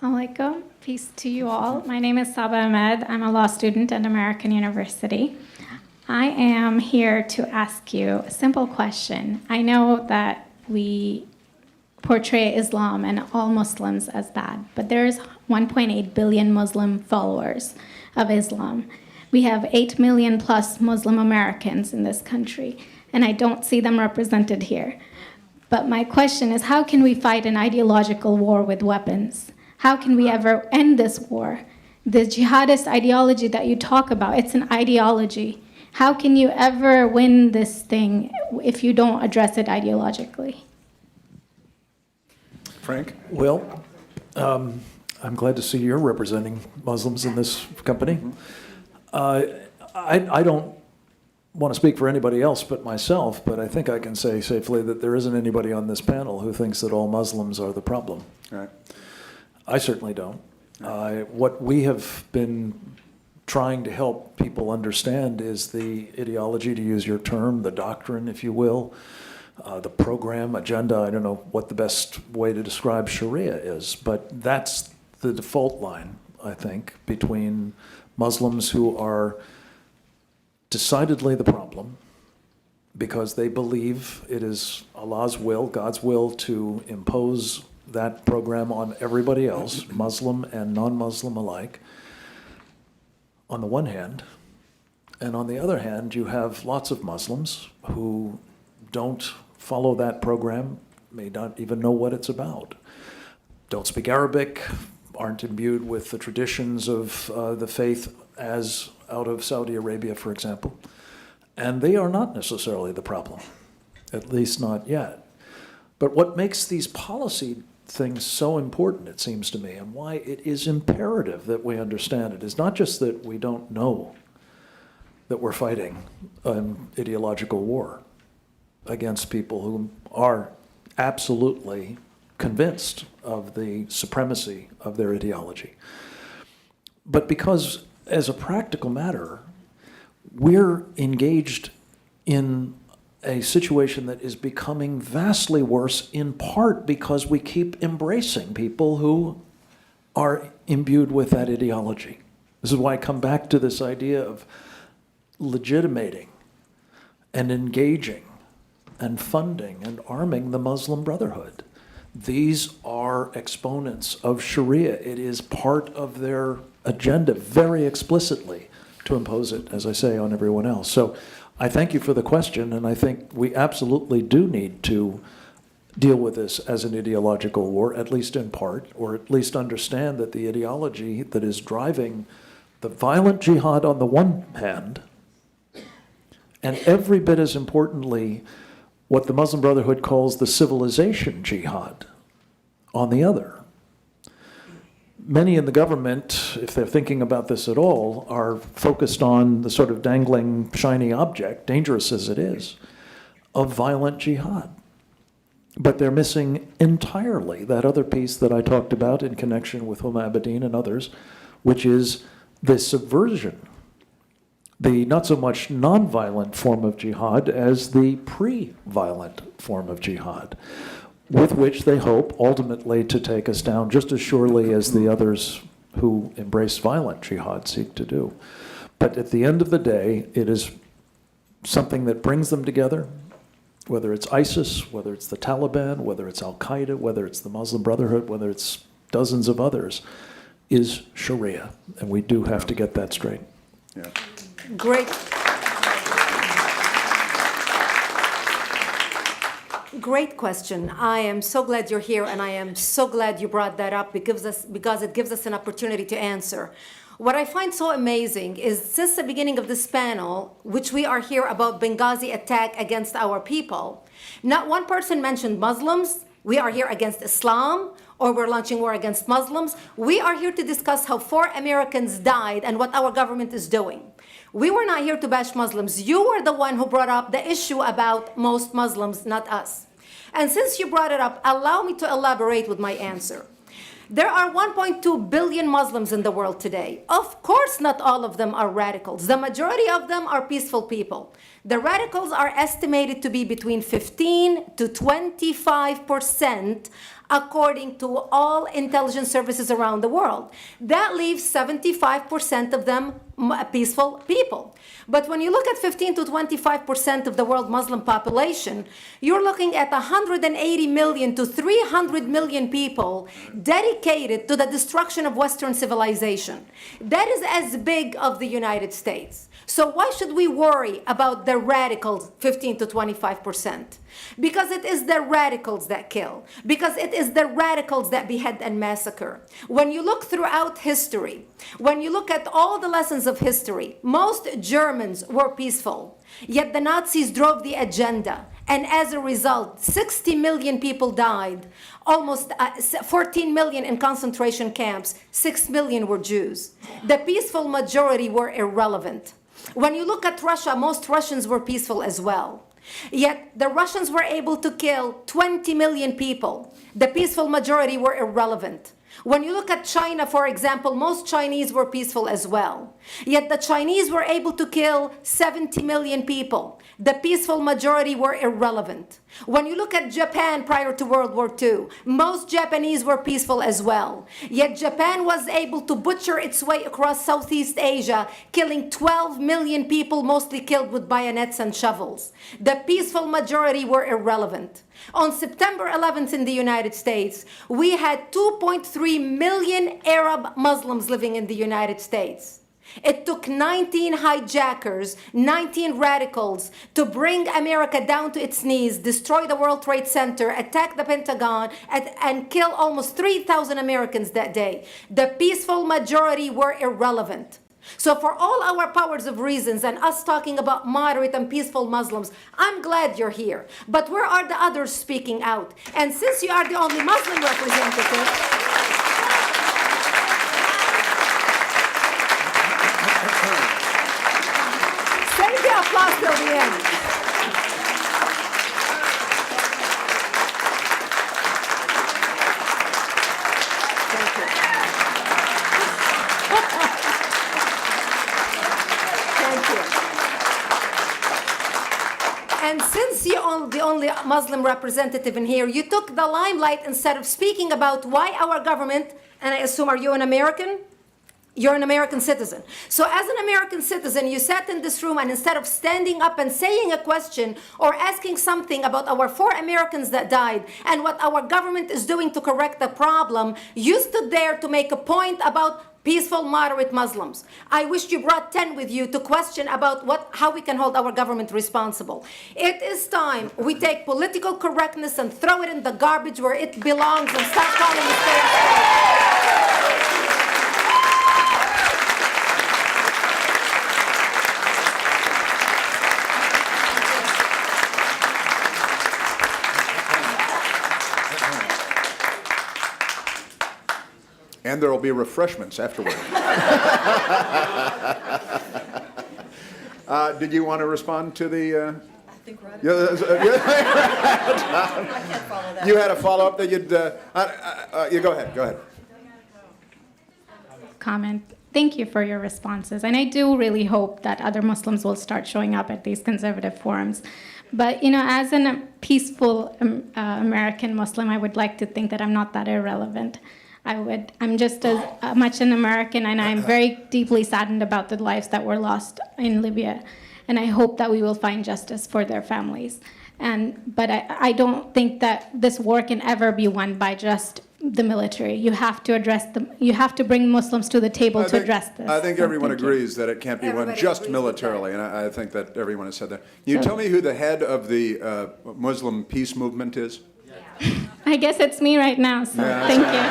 Alaikum. Peace to you all. My name is Saba Ahmed. I'm a law student at American University. I am here to ask you a simple question. I know that we portray Islam and all Muslims as bad, but there's 1.8 billion Muslim followers of Islam. We have 8 million plus Muslim Americans in this country, and I don't see them represented here. But my question is, how can we fight an ideological war with weapons? How can we ever end this war? The jihadist ideology that you talk about, it's an ideology. How can you ever win this thing if you don't address it ideologically? Frank? Well, I'm glad to see you're representing Muslims in this company. I don't want to speak for anybody else but myself, but I think I can say safely that there isn't anybody on this panel who thinks that all Muslims are the problem. Right. I certainly don't. What we have been trying to help people understand is the ideology, to use your term, the doctrine, if you will, the program, agenda. I don't know what the best way to describe Sharia is, but that's the default line, I think, between Muslims who are decidedly the problem because they believe it is Allah's will, God's will, to impose that program on everybody else, Muslim and non-Muslim alike, on the one hand. And on the other hand, you have lots of Muslims who don't follow that program, may not even know what it's about, don't speak Arabic, aren't imbued with the traditions of the faith as out of Saudi Arabia, for example. And they are not necessarily the problem, at least not yet. But what makes these policy things so important, it seems to me, and why it is imperative that we understand it, is not just that we don't know that we're fighting an ideological war against people who are absolutely convinced of the supremacy of their ideology, but because, as a practical matter, we're engaged in a situation that is becoming vastly worse, in part because we keep embracing people who are imbued with that ideology. This is why I come back to this idea of legitimating and engaging and funding and arming the Muslim Brotherhood. These are exponents of Sharia. It is part of their agenda very explicitly to impose it, as I say, on everyone else. So I thank you for the question, and I think we absolutely do need to deal with this as an ideological war, at least in part, or at least understand that the ideology that is driving the violent jihad on the one hand, and every bit as importantly, what the Muslim Brotherhood calls the civilization jihad on the other. Many in the government, if they're thinking about this at all, are focused on the sort of dangling shiny object, dangerous as it is, of violent jihad. But they're missing entirely that other piece that I talked about in connection with Huma Abedin and others, which is the subversion, the not so much non-violent form of jihad as the pre-violent form of jihad, with which they hope ultimately to take us down just as surely as the others who embrace violent jihad seek to do. But at the end of the day, it is something that brings them together, whether it's ISIS, whether it's the Taliban, whether it's Al-Qaeda, whether it's the Muslim Brotherhood, whether it's dozens of others, is Sharia. And we do have to get that straight. Yeah. Great. Great question. I am so glad you're here, and I am so glad you brought that up because it gives us an opportunity to answer. What I find so amazing is since the beginning of this panel, which we are here about Benghazi attack against our people, not one person mentioned Muslims. We are here against Islam, or we're launching war against Muslims. We are here to discuss how 4 Americans died and what our government is doing. We were not here to bash Muslims. You were the one who brought up the issue about most Muslims, not us. And since you brought it up, allow me to elaborate with my answer. There are 1.2 billion Muslims in the world today. Of course, not all of them are radicals. The majority of them are peaceful people. The radicals are estimated to be between 15 to 25% according to all intelligence services around the world. That leaves 75% of them peaceful people. But when you look at 15 to 25% of the world Muslim population, you're looking at 180 million to 300 million people dedicated to the destruction of Western civilization. That is as big of the United States. So why should we worry about the radicals, 15 to 25%? Because it is the radicals that kill. Because it is the radicals that behead and massacre. When you look throughout history, when you look at all the lessons of history, most Germans were peaceful. Yet the Nazis drove the agenda. And as a result, 60 million people died. Almost 14 million in concentration camps. 6 million were Jews. The peaceful majority were irrelevant. When you look at Russia, most Russians were peaceful as well. Yet the Russians were able to kill 20 million people. The peaceful majority were irrelevant. When you look at China, for example, most Chinese were peaceful as well. Yet the Chinese were able to kill 70 million people. The peaceful majority were irrelevant. When you look at Japan prior to World War II, most Japanese were peaceful as well. Yet Japan was able to butcher its way across Southeast Asia, killing 12 million people, mostly killed with bayonets and shovels. The peaceful majority were irrelevant. On September 11th in the United States, we had 2.3 million Arab Muslims living in the United States. It took 19 hijackers, 19 radicals to bring America down to its knees, destroy the World Trade Center, attack the Pentagon, and kill almost 3,000 Americans that day. The peaceful majority were irrelevant. So for all our powers of reasons and us talking about moderate and peaceful Muslims, I'm glad you're here. But where are the others speaking out? And since you are the only Muslim representative, save the applause till the end. Thank you. Thank you. And since you're the only Muslim representative in here, you took the limelight instead of speaking about why our government, and I assume, are you an American? You're an American citizen. So as an American citizen, you sat in this room and instead of standing up and saying a question or asking something about our 4 Americans that died and what our government is doing to correct the problem, you stood there to make a point about peaceful, moderate Muslims. I wish you brought 10 with you to question about how we can hold our government responsible. It is time we take political correctness and throw it in the garbage where it belongs and stop calling it fair. And there will be refreshments afterward. Did you want to respond to the... I think we're out of I can't follow that. You had a follow-up that you'd... you go ahead. Comment. Thank you for your responses. And I do really hope that other Muslims will start showing up at these conservative forums. But, as a peaceful American Muslim, I would like to think that I'm not that irrelevant. I'm just as much an American, and I'm very deeply saddened about the lives that were lost in Libya. And I hope that we will find justice for their families. But I don't think that this war can ever be won by just the military. You have to you have to bring Muslims to the table to address this. I think So everyone thank you. agrees that it can't be won Everybody just agrees with militarily, and I think that everyone has said that. Can you So- tell me who the head of the Muslim peace movement is? I guess it's me right now, so Yeah. thank you.